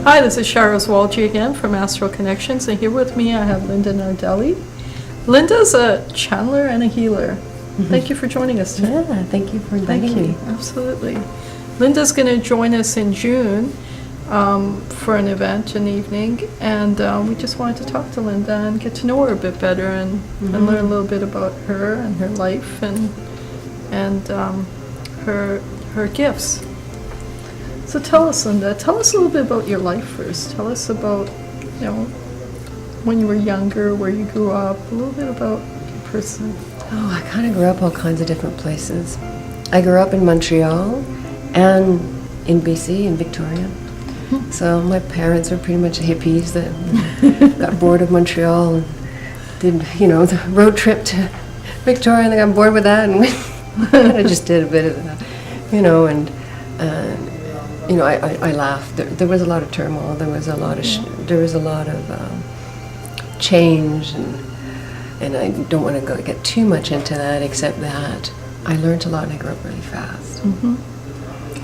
Hi, this is Sharos Walji again from Astral Connections, and here with me I have Linda Nardelli. Linda's a channeler and a healer. Thank you for joining us today. Yeah, thank you for inviting me. Absolutely. Linda's going to join us in June for an event, an evening, and we just wanted to talk to Linda and get to know her a bit better and learn a little bit about her and her life and her gifts. So tell us, Linda, tell us a little bit about your life first. Tell us about, when you were younger, where you grew up, a little bit about your person. Oh, I kind of grew up all kinds of different places. I grew up in Montreal and in BC, in Victoria. So my parents were pretty much hippies that got bored of Montreal and did, the road trip to Victoria, and they got bored with that, and I just did a bit of that, I laughed. There was a lot of turmoil. There was a lot of change, and I don't want to get too much into that, except that I learned a lot and I grew up really fast.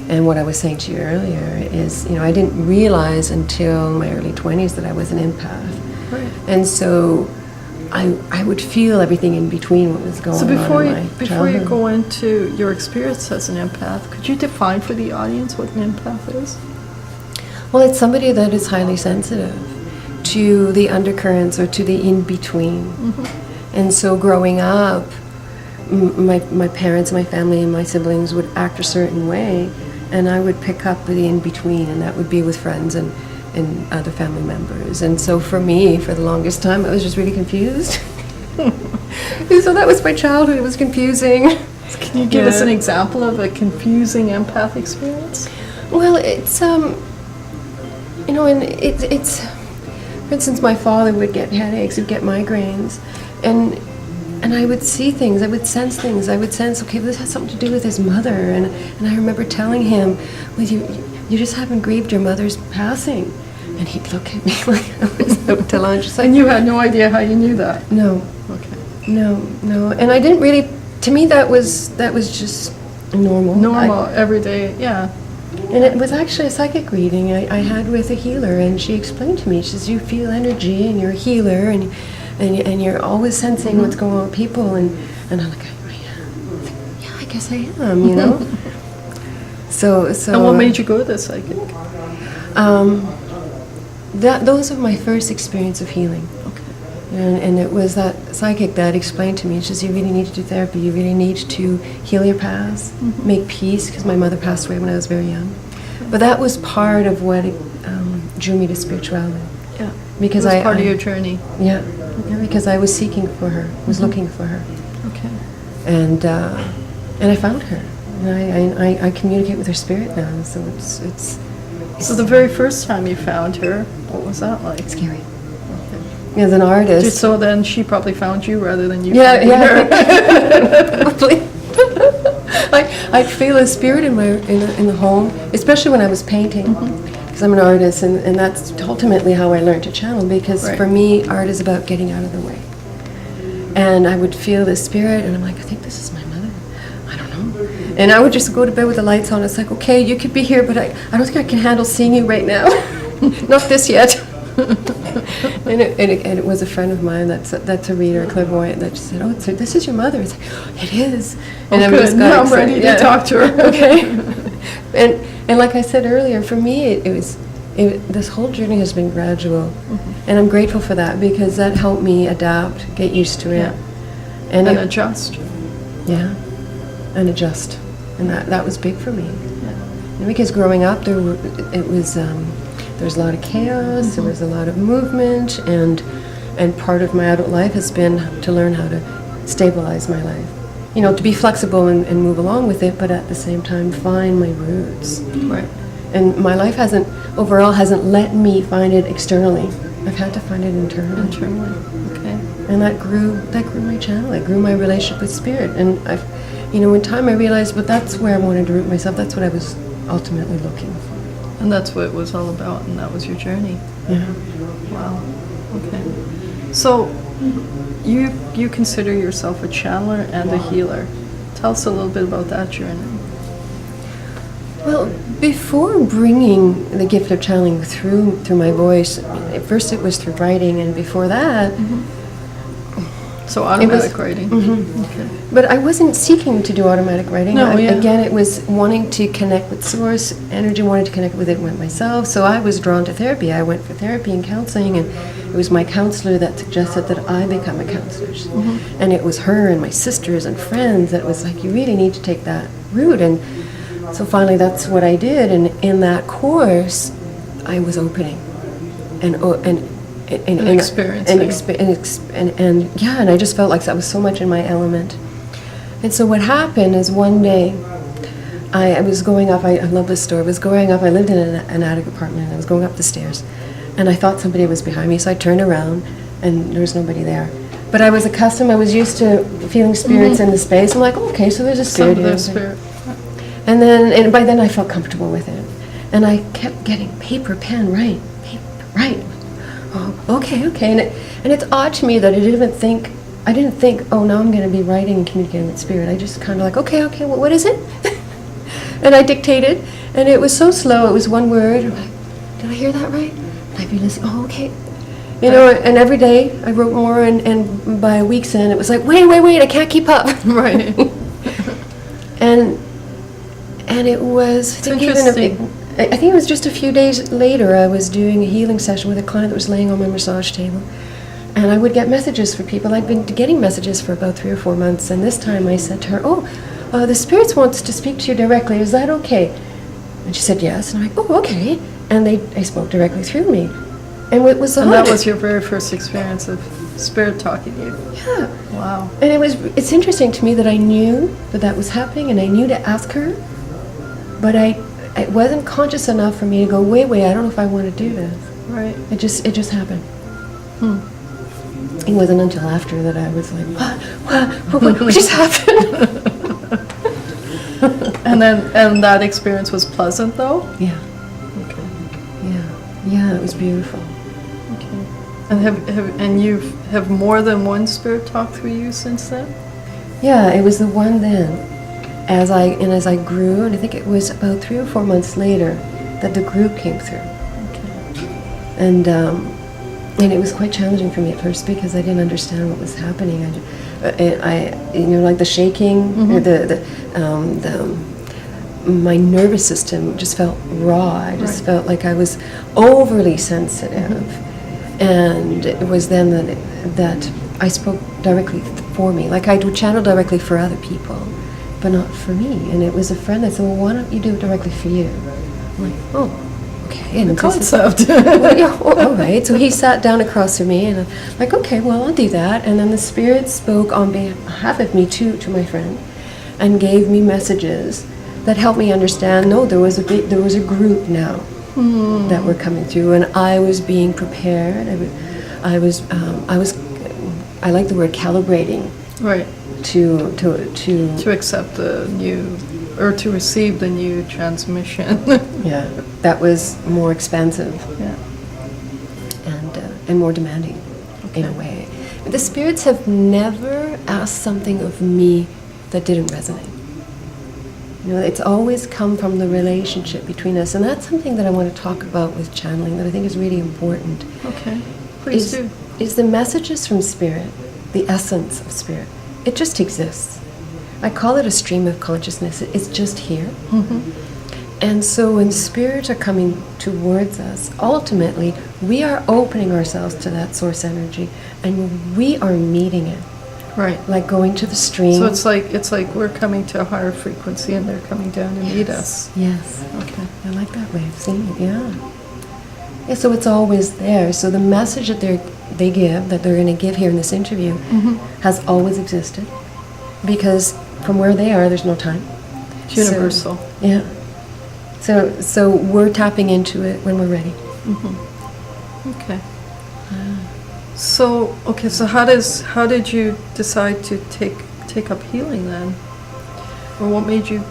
And what I was saying to you earlier is, I didn't realize until my early 20s that I was an empath. Right. And so I would feel everything in between what was going on in my childhood. Before you go into your experience as an empath, could you define for the audience what an empath is? Well, it's somebody that is highly sensitive to the undercurrents or to the in-between. And so growing up, my parents, my family, and my siblings would act a certain way, and I would pick up the in-between, and that would be with friends and other family members. And so for me, for the longest time, I was just really confused. So that was my childhood. It was confusing. Can you give us an example of a confusing empath experience? Well, it's it's for instance, my father would get headaches, he'd get migraines, and I would see things, I would sense things. I would sense, okay, this has something to do with his mother, and I remember telling him, well, you just haven't grieved your mother's passing. And he'd look at me like I was out to lunch. And you had no idea how you knew that? No. Okay. No. And I didn't really, to me that was just normal. Everyday, yeah. And it was actually a psychic reading I had with a healer, and she explained to me, she says, you feel energy and you're a healer and you're always sensing what's going on with people, and I'm like, yeah, I guess I am, So and what made you go to the psychic? Those are my first experience of healing. Okay. And it was that psychic that explained to me, she says, you really need to do therapy, you really need to heal your past, make peace, because my mother passed away when I was very young. But that was part of what drew me to spirituality. Yeah, because it was part of your journey. Yeah, because I was seeking for her, was looking for her. Okay. And I found her. And I communicate with her spirit now, so it's So the very first time you found her, what was that like? Scary. As an artist. So then she probably found you rather than you finding her. Probably. I'd feel a spirit in the home, especially when I was painting, because I'm an artist, and that's ultimately how I learned to channel, because for me, art is about getting out of the way. And I would feel the spirit, and I'm like, I think this is my mother. I don't know. And I would just go to bed with the lights on. It's like, okay, you could be here, but I don't think I can handle seeing you right now. Not this yet. and it was a friend of mine that's a reader, a clairvoyant, that just said, oh, this is your mother. It's like, it is. And I'm ready to talk to her. Okay. and like I said earlier, for me, this whole journey has been gradual. And I'm grateful for that, because that helped me adapt, get used to it. Yeah. And adjust. Yeah. And adjust. And that was big for me. Yeah. Because growing up, there was a lot of chaos, there was a lot of movement, and part of my adult life has been to learn how to stabilize my life. To be flexible and move along with it, but at the same time find my roots. Right. And my life hasn't let me find it externally. I've had to find it internally. Okay. And that grew my channel. It grew my relationship with spirit. And in time I realized, but that's where I wanted to root myself. That's what I was ultimately looking for. And that's what it was all about, and that was your journey. Yeah. Wow. Okay. So you consider yourself a channeler and a healer. Tell us a little bit about that journey. Well, before bringing the gift of channeling through my voice, at first it was through writing, and before that, So automatic writing. Okay. but I wasn't seeking to do automatic writing. No, yeah. Again, it was wanting to connect with source energy, wanting to connect with it myself. So I was drawn to therapy. I went for therapy and counseling, and it was my counselor that suggested that I become a counselor. And it was her and my sisters and friends that was like, you really need to take that route. And so finally, that's what I did. And in that course, I was opening and experiencing. And I just felt like I was so much in my element. And so what happened is one day, I was going up, I love this story, I was going up, I lived in an attic apartment, and I was going up the stairs, and I thought somebody was behind me, so I turned around, and there was nobody there. But I was used to feeling spirits in the space. I'm like, oh, okay, so there's a spirit here. Spirit. And by then I felt comfortable with it. And I kept getting paper, pen, write. Oh, okay. And it's odd to me that I didn't think, oh, now I'm going to be writing and communicating with spirit. I just kind of like, okay, well, what is it? And I dictated, and it was so slow. It was one word. I'm like, did I hear that right? And I'd be listening, oh, okay. You know, and every day I wrote more, and by a week's end, it was like, wait, I can't keep up. Right. And it was, It's interesting. I think it was just a few days later, I was doing a healing session with a client that was laying on my massage table. And I would get messages for people. I'd been getting messages for about 3 or 4 months. And this time I said to her, the spirits wants to speak to you directly. Is that okay? And she said yes. And I'm like, oh, okay. And they spoke directly through me. And it was And that was your very first experience of spirit talking to you. Yeah. Wow. And it's interesting to me that I knew that was happening, and I knew to ask her, but it wasn't conscious enough for me to go, wait, I don't know if I want to do this. Right. It just happened. It wasn't until after that I was like, what just happened? And that experience was pleasant, though? Yeah. Okay. Yeah, it was beautiful. Okay. And you have more than one spirit talk through you since then? Yeah, it was the one then. As I grew, and I think it was about 3 or 4 months later that the group came through. Okay. And it was quite challenging for me at first because I didn't understand what was happening. Like the shaking, my nervous system just felt raw. I just felt like I was overly sensitive. And it was then that I spoke directly for me. Like I would channel directly for other people, but not for me. And it was a friend that said, well, why don't you do it directly for you? I'm like, oh, okay. And The concept. well, yeah, all right. So he sat down across from me, and I'm like, okay, well, I'll do that. And then the spirit spoke on behalf of me to my friend, and gave me messages that helped me understand. No, there was a group now that were coming through, and I was being prepared. I like the word calibrating. Right. To accept the new, or to receive the new transmission. Yeah, that was more expansive. Yeah. And more demanding, in a way. The spirits have never asked something of me that didn't resonate. You know, it's always come from the relationship between us, and that's something that I want to talk about with channeling that I think is really important. Okay, please do. Is the messages from spirit, the essence of spirit. It just exists. I call it a stream of consciousness. It's just here. And so when spirits are coming towards us, ultimately, we are opening ourselves to that source energy, and we are meeting it. Right. Like going to the stream. So it's like we're coming to a higher frequency and they're coming down to meet us. Yes. Okay. I like that way of seeing it, yeah. Yeah, so it's always there. So the message that they give, that they're going to give here in this interview, has always existed. Because from where they are, there's no time. It's universal. So, yeah. So we're tapping into it when we're ready. Okay. So how did you decide to take up healing then? Or what made you?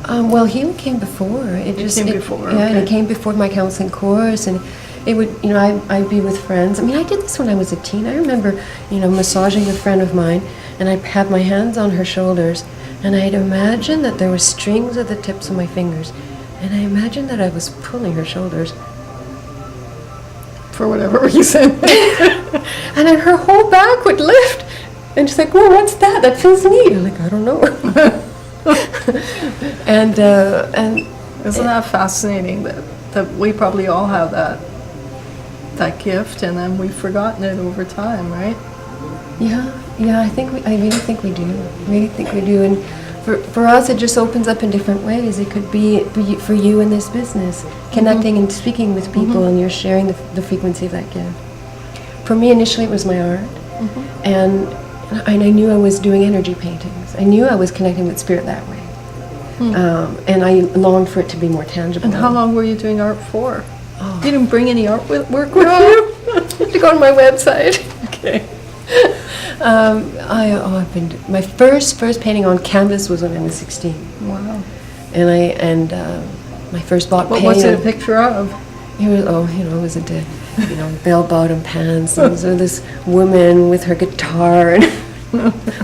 Well, healing came before. It came before. Yeah, and okay. it came before my counseling course, and it would, I'd be with friends. I mean, I did this when I was a teen. I remember, massaging a friend of mine, and I'd have my hands on her shoulders, and I'd imagine that there were strings at the tips of my fingers, And I imagined that I was pulling her shoulders. For whatever reason. And then her whole back would lift. And she's like, "Whoa, what's that? That feels neat." I'm like, "I don't know." and Isn't that fascinating that we probably all have that gift, and then we've forgotten it over time, right? yeah, I really think we do. And for us, it just opens up in different ways. It could be for you in this business, connecting and speaking with people, and you're sharing the frequency of that gift. For me, initially, it was my art, and I knew I was doing energy paintings. I knew I was connecting with spirit that way, and I longed for it to be more tangible. And how long were you doing art for? Oh. You didn't bring any artwork with No. you? You have to go on my website. Okay. I've been my first painting on canvas was when I was 16, Wow. and my first bought What painting. was it a picture of? It was bell-bottom pants, and so this woman with her guitar and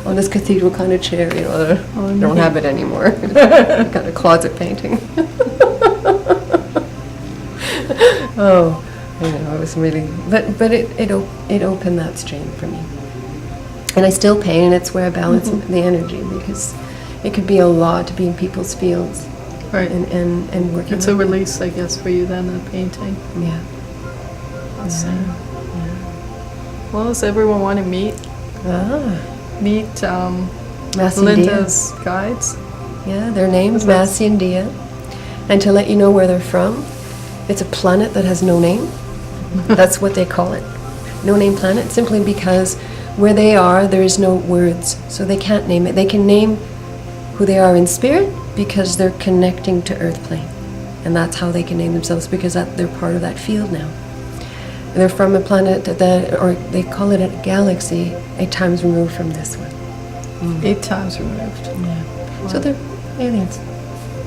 on this cathedral kind of chair. I don't have it anymore. Got a closet painting. Oh, it was really, but it opened that stream for me. And I still paint, and it's where I balance the energy, because it could be a lot to be in people's fields, Right. and working. It's a release, I guess, for you then, the painting. Yeah. Well, does everyone want to meet Massey and Linda's guides? Dia. Yeah, their name's Massey and Dia. And to let you know where they're from, it's a planet that has no name. That's what they call it. No name planet, simply because where they are, there is no words, so they can't name it. They can name who they are in spirit because they're connecting to Earth plane, and that's how they can name themselves, because they're part of that field now. They're from a planet or they call it a galaxy 8 times removed from this one. 8 times removed. Yeah. So they're aliens.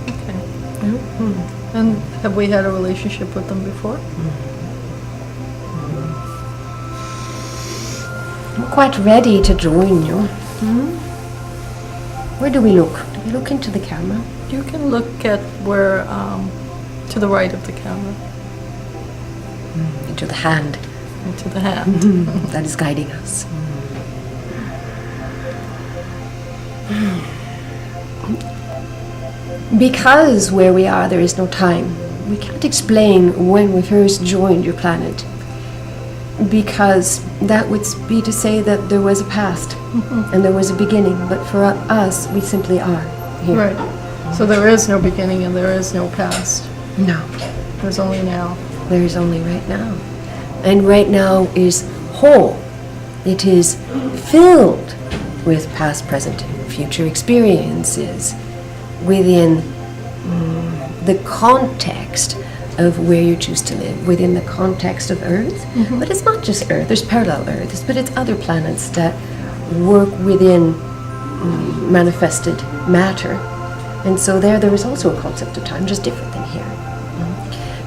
Okay. Mhm. And have we had a relationship with them before? I'm quite ready to join you. Where do we look? Do we look into the camera? You can look at where, to the right of the camera, Into the hand into the hand. that is guiding us. Because where we are, there is no time. We can't explain when we first joined your planet, because that would be to say that there was a past and there was a beginning, but for us, we simply are here. Right. So there is no beginning and there is no past. No, There's only now. there is only right now. And right now is whole. It is filled with past, present, and future experiences within the context of where you choose to live, within the context of Earth. But it's not just Earth, there's parallel Earths, but it's other planets that work within manifested matter. And so there is also a concept of time, just different than here.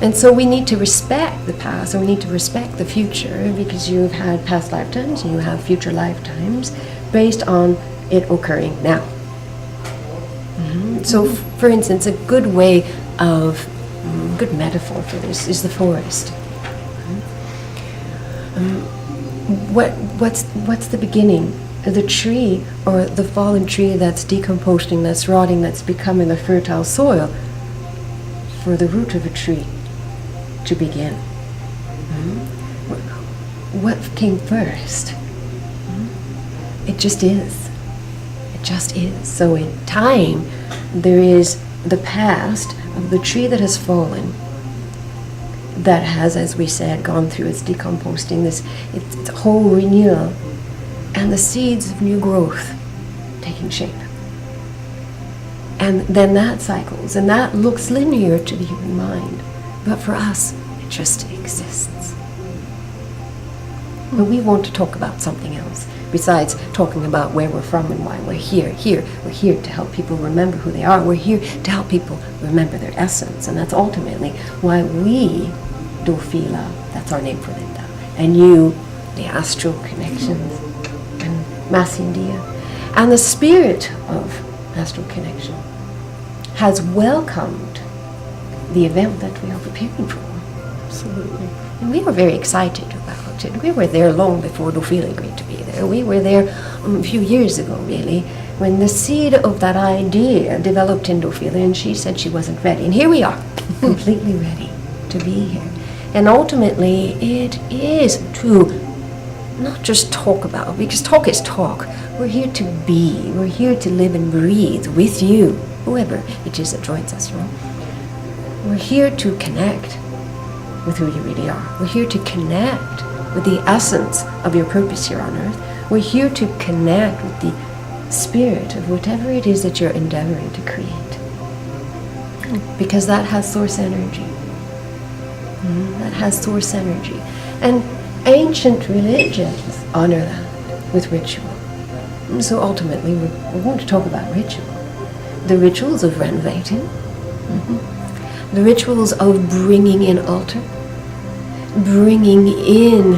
And so we need to respect the past, and we need to respect the future, because you've had past lifetimes and you have future lifetimes based on it occurring now. So, for instance, a good way of, good metaphor for this is the forest. What's the beginning? The tree, or the fallen tree that's decomposing, that's rotting, that's becoming a fertile soil for the root of a tree to begin. What came first? It just is. It just is. So in time, there is the past of the tree that has fallen, that has, as we said, gone through its decomposing, it's a whole renewal, and the seeds of new growth taking shape. And then that cycles, and that looks linear to the human mind. But for us, it just exists. But we want to talk about something else, besides talking about where we're from and why we're here. We're here to help people remember who they are. We're here to help people remember their essence. And that's ultimately why we do Fila, that's our name for Linda, and you, the Astral Connections, and Massey and Dia. And the spirit of Astral Connection has welcomed the event that we are preparing for. Absolutely. And we were very excited about it. We were there long before Dofila agreed to be there. We were there a few years ago, really, when the seed of that idea developed in Dofila, and she said she wasn't ready. And here we are, completely ready to be here. And ultimately, it is to not just talk about, because talk is talk. We're here to be. We're here to live and breathe with you, whoever it is that joins us, you know. We're here to connect with who you really are. We're here to connect with the essence of your purpose here on earth. We're here to connect with the spirit of whatever it is that you're endeavoring to create. Because that has source energy. That has source energy. And ancient religions honor that with ritual. And so ultimately we're going to talk about ritual. The rituals of renovating. The rituals of bringing in altar. Bringing in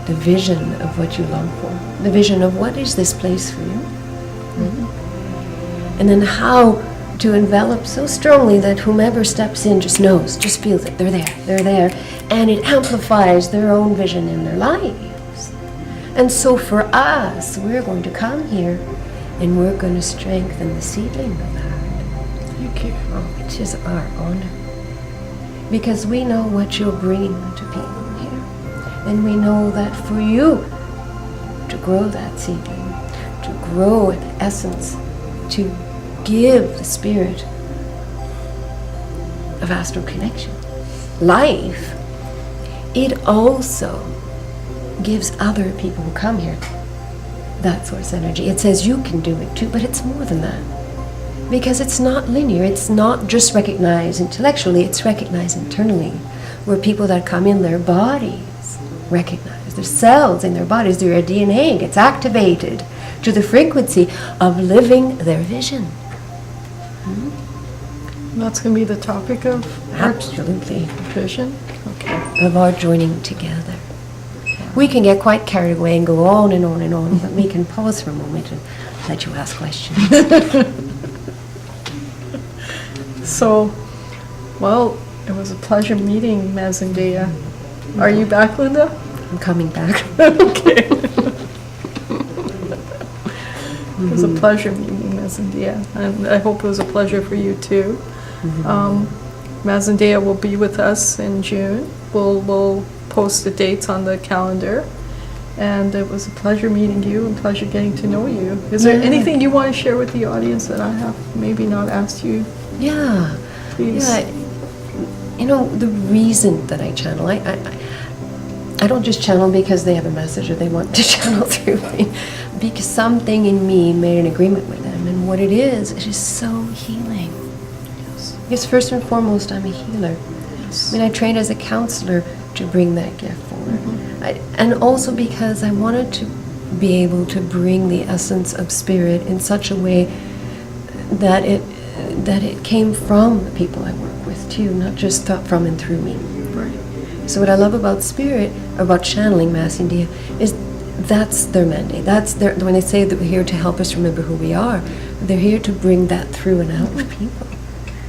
the vision of what you long for. The vision of what is this place for you. And then how to envelop so strongly that whomever steps in just knows, just feels it. They're there. And it amplifies their own vision in their lives. And so for us, we're going to come here and we're going to strengthen the seedling of that. Thank you. Oh, it is our honor. Because we know what you're bringing to people here. And we know that for you to grow that seedling, to grow in essence, to give the spirit of Astral Connection life, it also gives other people who come here that source energy. It says you can do it too, but it's more than that. Because it's not linear, it's not just recognized intellectually, it's recognized internally. Where people that come in, their bodies recognize, their cells in their bodies, their DNA gets activated to the frequency of living their vision. That's going to be the topic of Absolutely. vision? Okay. Of our joining together. We can get quite carried away and go on and on and on, but we can pause for a moment and let you ask questions. So, well, it was a pleasure meeting Mazandea. Are you back, Linda? I'm coming back. Okay. It was a pleasure meeting Mazandea, and I hope it was a pleasure for you too. Mazandea will be with us in June. We'll post the dates on the calendar. And it was a pleasure meeting you and pleasure getting to know you. Is there anything you want to share with the audience that I have maybe not asked you? Yeah. Please. Yeah. You know, the reason that I channel, I don't just channel because they have a message or they want to channel through me. Because something in me made an agreement with them. And what it is so healing. Yes. Because first and foremost, I'm a healer. Yes. I mean, I trained as a counselor to bring that gift forward. And also because I wanted to be able to bring the essence of spirit in such a way that it came from the people I work with too, not just from and through me. Right. So what I love about spirit, about channeling Mass India, is that's their mandate. That's when they say that we're here to help us remember who we are, they're here to bring that through and out of people.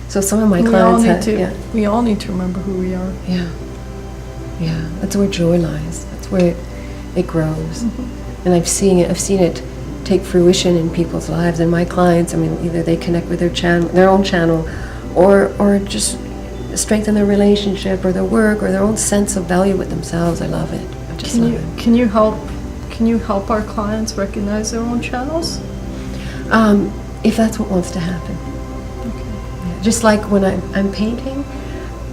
So some of my clients we all need to remember who we are. Yeah, that's where joy lies. That's where it grows. And I've seen it take fruition in people's lives. And my clients, I mean, either they connect with their own channel, or just strengthen their relationship or their work or their own sense of value with themselves. I love it. I just love it. Can you help our clients recognize their own channels? If that's what wants to happen. Okay. Yeah, just like when I'm painting,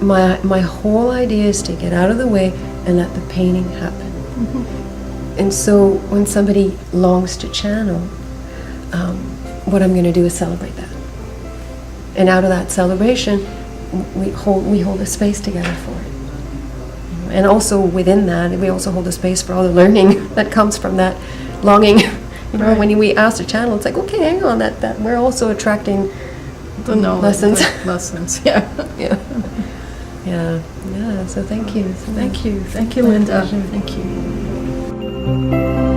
my whole idea is to get out of the way and let the painting happen. And so when somebody longs to channel, what I'm going to do is celebrate that. And out of that celebration, we hold a space together for it. And also within that, we also hold a space for all the learning that comes from that longing. Right. When we ask to channel, it's like, okay, hang on, that we're also attracting The knowledge, lessons. the lessons, yeah. Yeah. So thank you. Thank you, Linda. Thank you.